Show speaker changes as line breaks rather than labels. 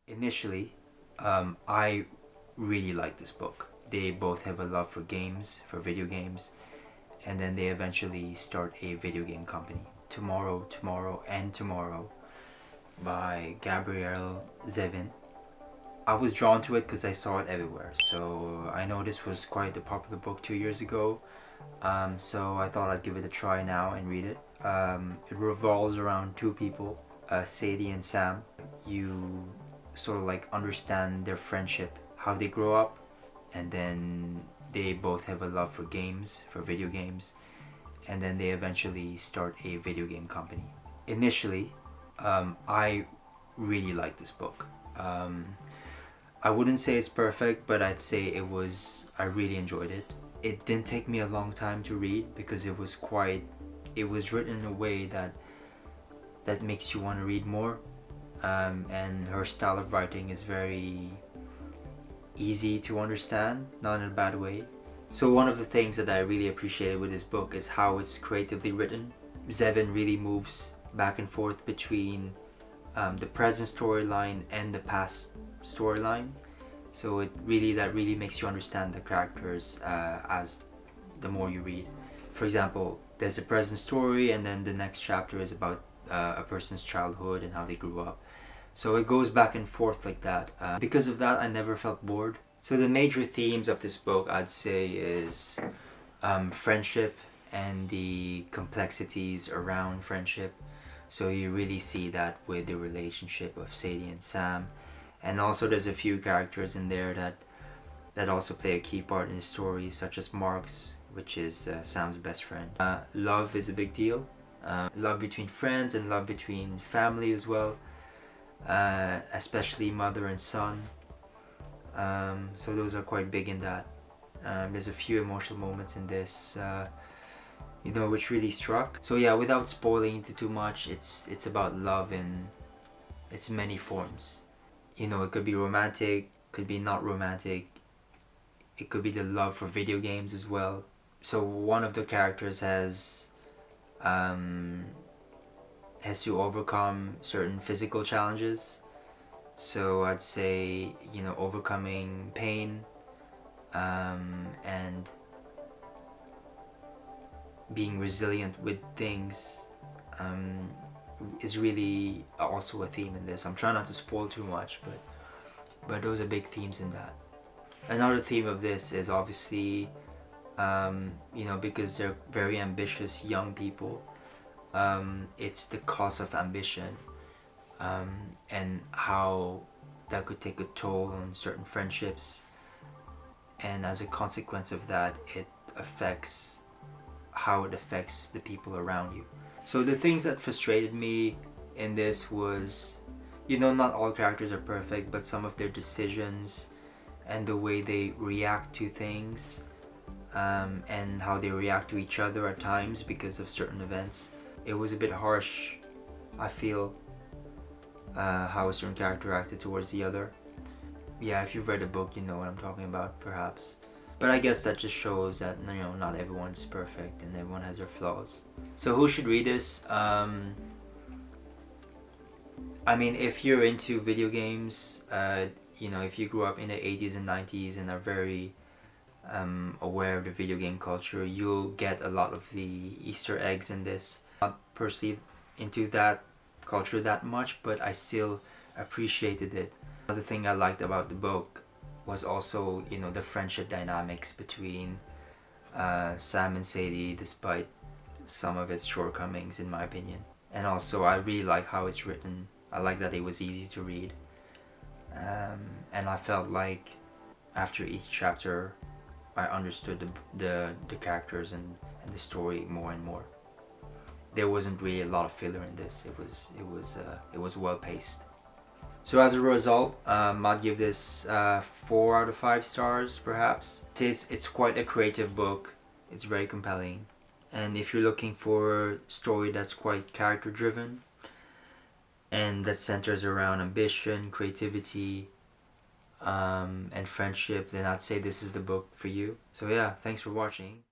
Initially, I really liked this book. They both have a love for games, for video games, and then they eventually start a video game company. Tomorrow, Tomorrow, and Tomorrow by Gabrielle Zevin. I was drawn to it because I saw it everywhere. So I know this was quite a popular book 2 years ago. So I thought I'd give it a try now and read it. It revolves around two people, Sadie and Sam. You sort of like understand their friendship, how they grow up, and then they both have a love for games, for video games, and then they eventually start a video game company. Initially, I really liked this book. I wouldn't say it's perfect, but I'd say I really enjoyed it. It didn't take me a long time to read because it was written in a way that makes you want to read more. And her style of writing is very easy to understand, not in a bad way. So one of the things that I really appreciated with this book is how it's creatively written. Zevin really moves back and forth between the present storyline and the past storyline. So that really makes you understand the characters as the more you read. For example, there's a present story and then the next chapter is about a person's childhood and how they grew up. So it goes back and forth like that. Because of that, I never felt bored. So the major themes of this book, I'd say, is friendship and the complexities around friendship. So you really see that with the relationship of Sadie and Sam. And also there's a few characters in there that also play a key part in the story, such as Mark's, which is Sam's best friend. Love is a big deal. Love between friends and love between family as well. Especially mother and son. So those are quite big in that. There's a few emotional moments in this, which really struck. So yeah, without spoiling into too much, it's about love in its many forms. It could be romantic, could be not romantic. It could be the love for video games as well. So one of the characters has to overcome certain physical challenges. So I'd say, overcoming pain and being resilient with things is really also a theme in this. I'm trying not to spoil too much, but those are big themes in that. Another theme of this is obviously, because they're very ambitious young people, it's the cost of ambition and how that could take a toll on certain friendships, and as a consequence of that, how it affects the people around you. So the things that frustrated me in this was, not all characters are perfect, but some of their decisions and the way they react to things, and how they react to each other at times because of certain events. It was a bit harsh, I feel, how a certain character acted towards the other. Yeah, if you've read the book, you know what I'm talking about, perhaps. But I guess that just shows that, not everyone's perfect and everyone has their flaws. So who should read this? If you're into video games, if you grew up in the 80s and 90s and are very aware of the video game culture, you'll get a lot of the Easter eggs in this. Not personally into that culture that much, but I still appreciated it. Another thing I liked about the book was also, the friendship dynamics between Sam and Sadie, despite some of its shortcomings, in my opinion. And also, I really like how it's written. I like that it was easy to read. And I felt like after each chapter, I understood the characters and the story more and more. There wasn't really a lot of filler in this. It was well paced. So as a result, I'd give this 4 out of 5 stars, perhaps. It's quite a creative book. It's very compelling. And if you're looking for a story that's quite character driven and that centers around ambition, creativity, and friendship, then I'd say this is the book for you. So yeah, thanks for watching.